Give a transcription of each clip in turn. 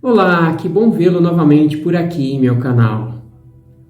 Olá, que bom vê-lo novamente por aqui em meu canal.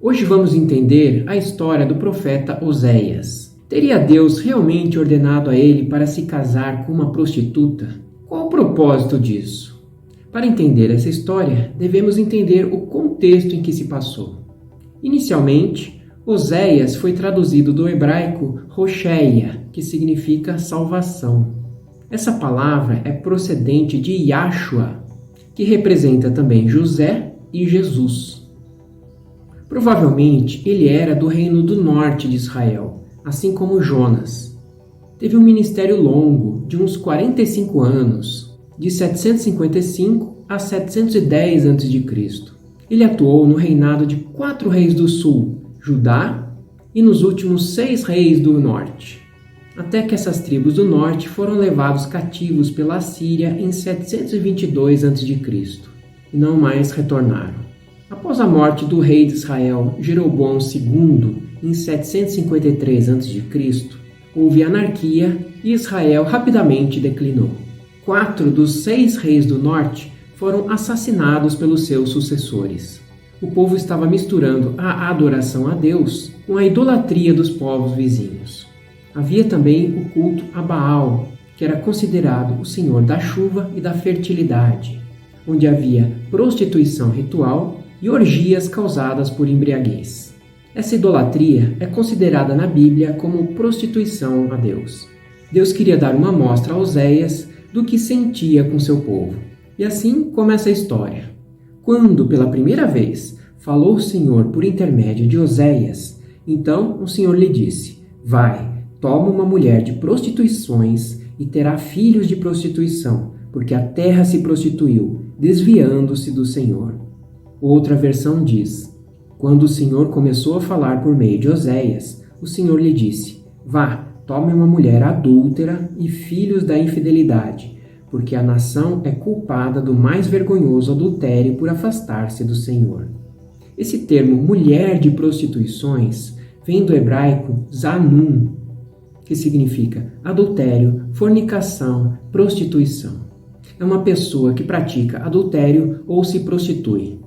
Hoje vamos entender a história do profeta Oséias. Teria Deus realmente ordenado a ele para se casar com uma prostituta? Qual o propósito disso? Para entender essa história, devemos entender o contexto em que se passou. Inicialmente, Oséias foi traduzido do hebraico Rocheia, que significa salvação. Essa palavra é procedente de Yahshua, que representa também José e Jesus. Provavelmente ele era do reino do norte de Israel, assim como Jonas. Teve um ministério longo, de uns 45 anos, de 755 a 710 a.C. Ele atuou no reinado de 4 reis do sul, Judá, e nos últimos 6 reis do norte, até que essas tribos do norte foram levados cativos pela Assíria em 722 a.C. e não mais retornaram. Após a morte do rei de Israel, Jeroboão II, em 753 a.C., houve anarquia e Israel rapidamente declinou. 4 dos 6 reis do norte foram assassinados pelos seus sucessores. O povo estava misturando a adoração a Deus com a idolatria dos povos vizinhos. Havia também o culto a Baal, que era considerado o senhor da chuva e da fertilidade, onde havia prostituição ritual e orgias causadas por embriaguez. Essa idolatria é considerada na Bíblia como prostituição a Deus. Deus queria dar uma amostra a Oséias do que sentia com seu povo. E assim começa a história. Quando, pela primeira vez, falou o Senhor por intermédio de Oséias, então o Senhor lhe disse: Vai, toma uma mulher de prostituições e terá filhos de prostituição, porque a terra se prostituiu, desviando-se do Senhor. Outra versão diz: Quando o Senhor começou a falar por meio de Oséias, o Senhor lhe disse: Vá, tome uma mulher adúltera e filhos da infidelidade, porque a nação é culpada do mais vergonhoso adultério por afastar-se do Senhor. Esse termo mulher de prostituições vem do hebraico zanum, que significa adultério, fornicação, prostituição. É uma pessoa que pratica adultério ou se prostitui.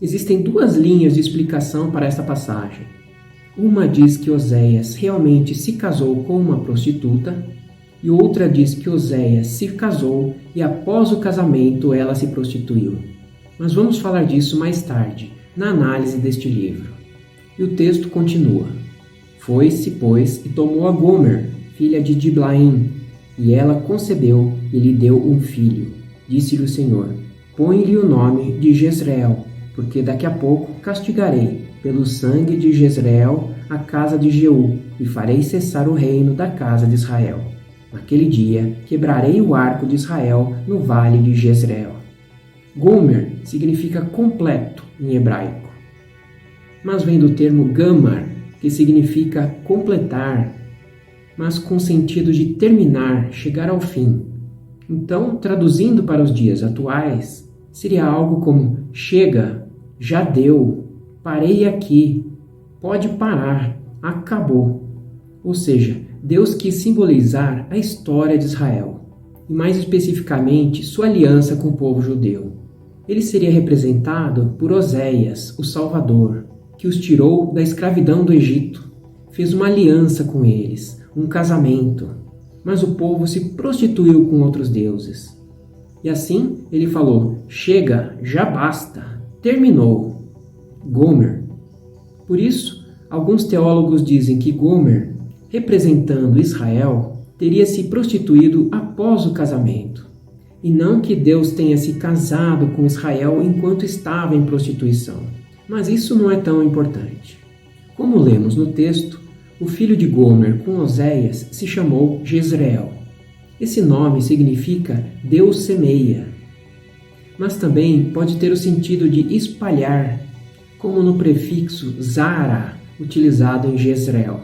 Existem 2 linhas de explicação para esta passagem. Uma diz que Oséias realmente se casou com uma prostituta, e outra diz que Oséias se casou e após o casamento ela se prostituiu. Mas vamos falar disso mais tarde, na análise deste livro. E o texto continua. Foi-se, pois, e tomou a Gomer, filha de Diblaim, e ela concebeu e lhe deu um filho. Disse-lhe o Senhor: Põe-lhe o nome de Jezreel, porque daqui a pouco castigarei, pelo sangue de Jezreel, a casa de Jeú, e farei cessar o reino da casa de Israel. Naquele dia quebrarei o arco de Israel no vale de Jezreel. Gomer significa completo em hebraico, mas vem do termo gamar, que significa completar, mas com sentido de terminar, chegar ao fim. Então, traduzindo para os dias atuais, seria algo como: chega, já deu, parei aqui, pode parar, acabou. Ou seja, Deus quis simbolizar a história de Israel, e mais especificamente sua aliança com o povo judeu. Ele seria representado por Oséias, o Salvador, que os tirou da escravidão do Egito, fez uma aliança com eles, um casamento, mas o povo se prostituiu com outros deuses. E assim ele falou: chega, já basta, terminou. Gomer. Por isso, alguns teólogos dizem que Gomer, representando Israel, teria se prostituído após o casamento, e não que Deus tenha se casado com Israel enquanto estava em prostituição. Mas isso não é tão importante. Como lemos no texto, o filho de Gomer com Oséias se chamou Jezreel. Esse nome significa Deus semeia, mas também pode ter o sentido de espalhar, como no prefixo Zara, utilizado em Jezreel.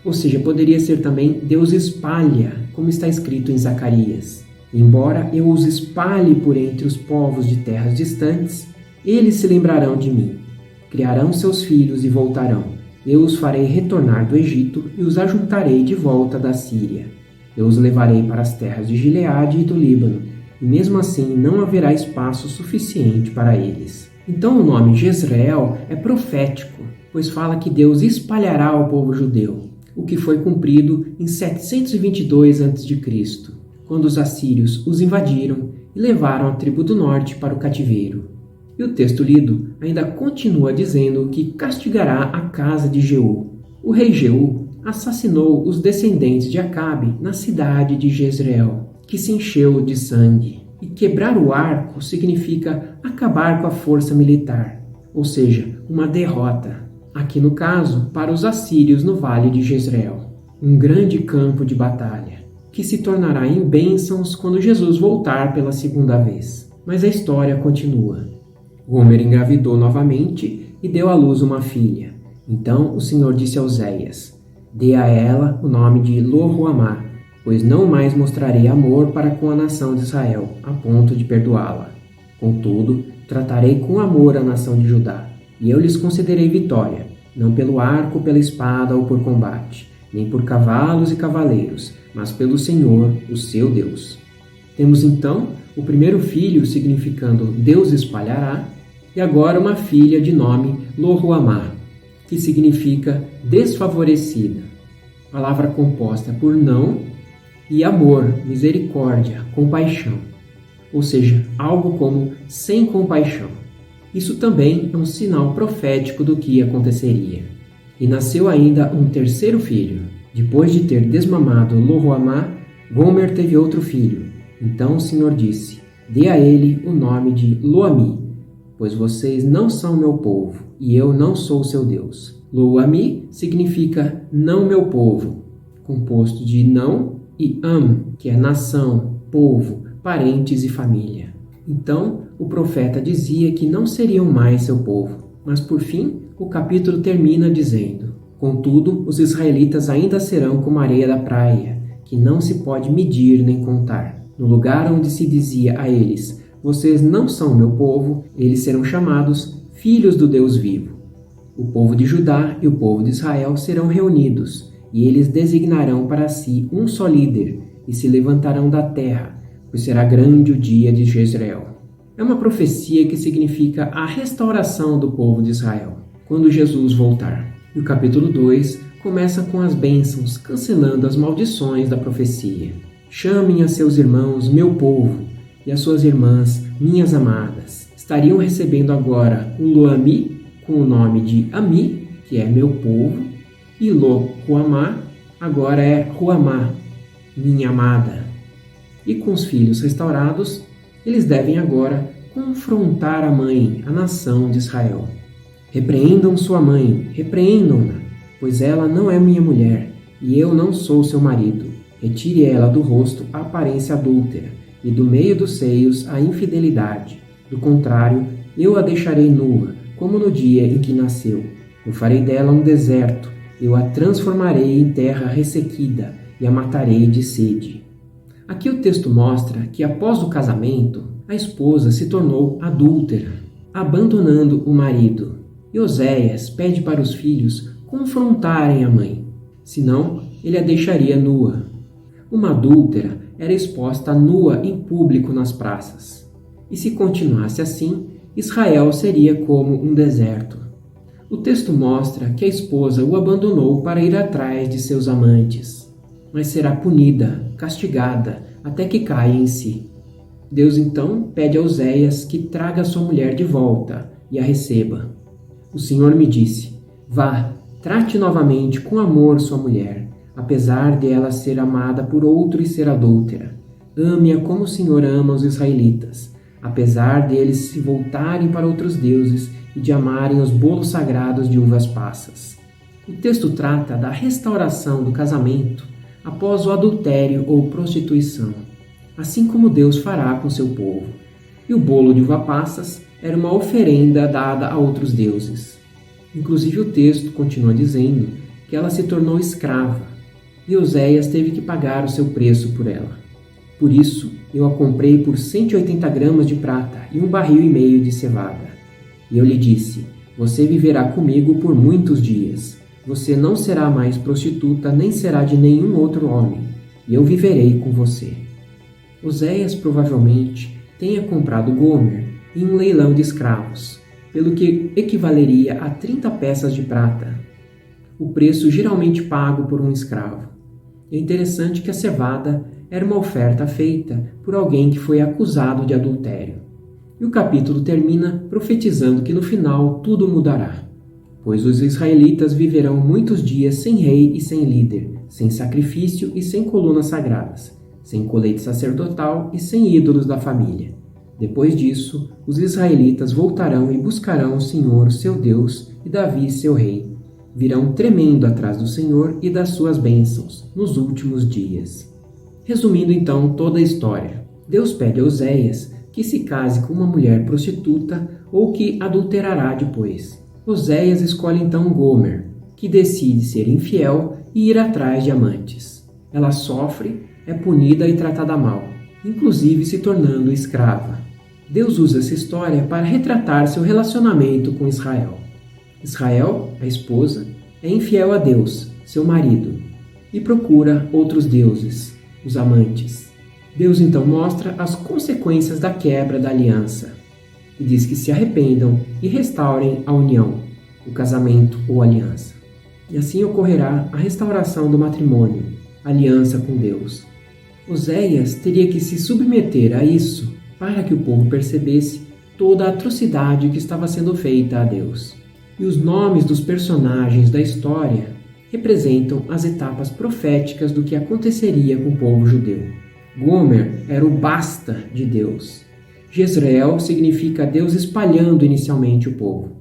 Ou seja, poderia ser também Deus espalha, como está escrito em Zacarias. Embora eu os espalhe por entre os povos de terras distantes, eles se lembrarão de mim. Criarão seus filhos e voltarão. Eu os farei retornar do Egito e os ajuntarei de volta da Síria. Eu os levarei para as terras de Gileade e do Líbano, e mesmo assim não haverá espaço suficiente para eles. Então o nome Jezreel é profético, pois fala que Deus espalhará o povo judeu, o que foi cumprido em 722 a.C., quando os assírios os invadiram e levaram a tribo do norte para o cativeiro. E o texto lido ainda continua dizendo que castigará a casa de Jeú. O rei Jeú assassinou os descendentes de Acabe na cidade de Jezreel, que se encheu de sangue. E quebrar o arco significa acabar com a força militar, ou seja, uma derrota. Aqui no caso, para os assírios no vale de Jezreel. Um grande campo de batalha, que se tornará em bênçãos quando Jesus voltar pela segunda vez. Mas a história continua. Gomer engravidou novamente e deu à luz uma filha. Então o Senhor disse a Oséias: dê a ela o nome de Lo-ruhamá, pois não mais mostrarei amor para com a nação de Israel, a ponto de perdoá-la. Contudo, tratarei com amor a nação de Judá, e eu lhes concederei vitória, não pelo arco, pela espada ou por combate, nem por cavalos e cavaleiros, mas pelo Senhor, o seu Deus. Temos então o primeiro filho significando Deus espalhará, e agora uma filha de nome Lo-ruhamá, que significa desfavorecida, palavra composta por não e amor, misericórdia, compaixão, ou seja, algo como sem compaixão. Isso também é um sinal profético do que aconteceria. E nasceu ainda um terceiro filho. Depois de ter desmamado Lo-ruhamá, Gomer teve outro filho. Então o Senhor disse: dê a ele o nome de Lo-ammi, pois vocês não são meu povo, e eu não sou seu Deus. Lo-ammi significa não meu povo, composto de não e que é nação, povo, parentes e família. Então o profeta dizia que não seriam mais seu povo, mas por fim o capítulo termina dizendo: contudo, os israelitas ainda serão como a areia da praia, que não se pode medir nem contar. No lugar onde se dizia a eles: vocês não são meu povo, eles serão chamados filhos do Deus vivo. O povo de Judá e o povo de Israel serão reunidos, e eles designarão para si um só líder, e se levantarão da terra, pois será grande o dia de Jezreel. É uma profecia que significa a restauração do povo de Israel, quando Jesus voltar. E o capítulo 2 começa com as bênçãos, cancelando as maldições da profecia. Chamem a seus irmãos, meu povo, e as suas irmãs, minhas amadas. Estariam recebendo agora o Lo-ammi, com o nome de Ami, que é meu povo, e Lo-ruhamá, agora é Ruhamá, minha amada. E com os filhos restaurados, eles devem agora confrontar a mãe, a nação de Israel. Repreendam sua mãe, repreendam-na, pois ela não é minha mulher, e eu não sou seu marido. Retire ela do rosto a aparência adúltera, e do meio dos seios a infidelidade. Do contrário, eu a deixarei nua, como no dia em que nasceu. Eu farei dela um deserto, eu a transformarei em terra ressequida, e a matarei de sede. Aqui o texto mostra que após o casamento, a esposa se tornou adúltera, abandonando o marido. E Oséias pede para os filhos confrontarem a mãe, senão ele a deixaria nua. Uma adúltera era exposta nua em público nas praças. E se continuasse assim, Israel seria como um deserto. O texto mostra que a esposa o abandonou para ir atrás de seus amantes, mas será punida, castigada, até que caia em si. Deus então pede a Oséias que traga sua mulher de volta e a receba. O Senhor me disse: vá, trate novamente com amor sua mulher, apesar de ela ser amada por outro e ser adúltera. Ame-a como o Senhor ama os israelitas, apesar deles se voltarem para outros deuses e de amarem os bolos sagrados de uvas passas. O texto trata da restauração do casamento após o adultério ou prostituição, assim como Deus fará com seu povo. E o bolo de uva passas era uma oferenda dada a outros deuses. Inclusive o texto continua dizendo que ela se tornou escrava, e Oséias teve que pagar o seu preço por ela. Por isso, eu a comprei por 180 gramas de prata e 1,5 barril de cevada. E eu lhe disse: você viverá comigo por muitos dias. Você não será mais prostituta, nem será de nenhum outro homem, e eu viverei com você. Oséias provavelmente tenha comprado Gomer em um leilão de escravos, pelo que equivaleria a 30 peças de prata, o preço geralmente pago por um escravo. É interessante que a cevada era uma oferta feita por alguém que foi acusado de adultério. E o capítulo termina profetizando que no final tudo mudará, pois os israelitas viverão muitos dias sem rei e sem líder, sem sacrifício e sem colunas sagradas, sem colete sacerdotal e sem ídolos da família. Depois disso, os israelitas voltarão e buscarão o Senhor, seu Deus, e Davi, seu rei. Virão tremendo atrás do Senhor e das suas bênçãos nos últimos dias. Resumindo então toda a história, Deus pede a Oséias que se case com uma mulher prostituta ou que adulterará depois. Oséias escolhe então Gomer, que decide ser infiel e ir atrás de amantes. Ela sofre, é punida e tratada mal, inclusive se tornando escrava. Deus usa essa história para retratar seu relacionamento com Israel. Israel, a esposa, é infiel a Deus, seu marido, e procura outros deuses, os amantes. Deus então mostra as consequências da quebra da aliança e diz que se arrependam e restaurem a união, o casamento ou aliança. E assim ocorrerá a restauração do matrimônio, a aliança com Deus. Oséias teria que se submeter a isso para que o povo percebesse toda a atrocidade que estava sendo feita a Deus. E os nomes dos personagens da história representam as etapas proféticas do que aconteceria com o povo judeu. Gomer era o basta de Deus. Jezreel significa Deus espalhando inicialmente o povo.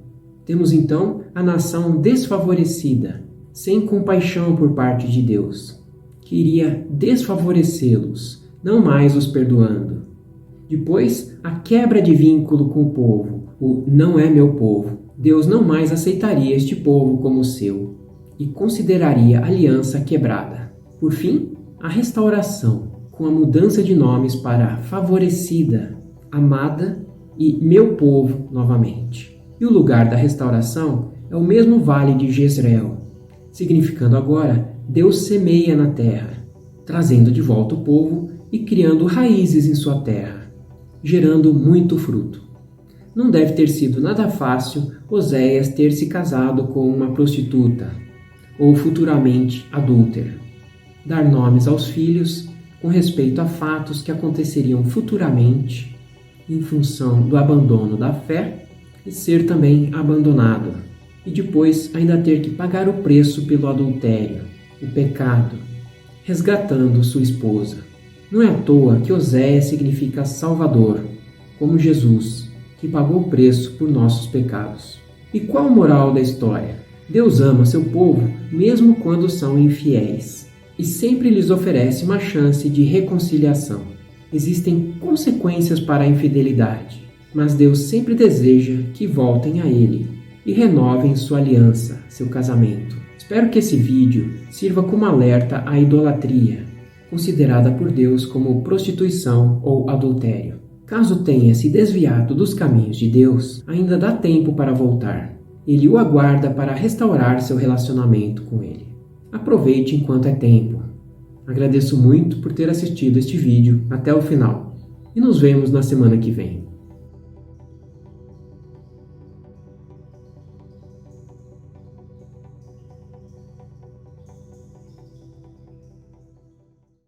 Temos então a nação desfavorecida, sem compaixão por parte de Deus, que iria desfavorecê-los, não mais os perdoando. Depois, a quebra de vínculo com o povo, o não é meu povo. Deus não mais aceitaria este povo como seu e consideraria a aliança quebrada. Por fim, a restauração, com a mudança de nomes para favorecida, amada e meu povo novamente. E o lugar da restauração é o mesmo vale de Jezreel, significando agora Deus semeia na terra, trazendo de volta o povo e criando raízes em sua terra, gerando muito fruto. Não deve ter sido nada fácil Oséias ter se casado com uma prostituta, ou futuramente adúltera. Dar nomes aos filhos com respeito a fatos que aconteceriam futuramente em função do abandono da fé e ser também abandonado, e depois ainda ter que pagar o preço pelo adultério, o pecado, resgatando sua esposa. Não é à toa que Oséias significa Salvador, como Jesus, que pagou o preço por nossos pecados. E qual a moral da história? Deus ama seu povo mesmo quando são infiéis e sempre lhes oferece uma chance de reconciliação. Existem consequências para a infidelidade, mas Deus sempre deseja que voltem a Ele e renovem sua aliança, seu casamento. Espero que esse vídeo sirva como alerta à idolatria, considerada por Deus como prostituição ou adultério. Caso tenha se desviado dos caminhos de Deus, ainda dá tempo para voltar. Ele o aguarda para restaurar seu relacionamento com Ele. Aproveite enquanto é tempo. Agradeço muito por ter assistido este vídeo até o final e nos vemos na semana que vem.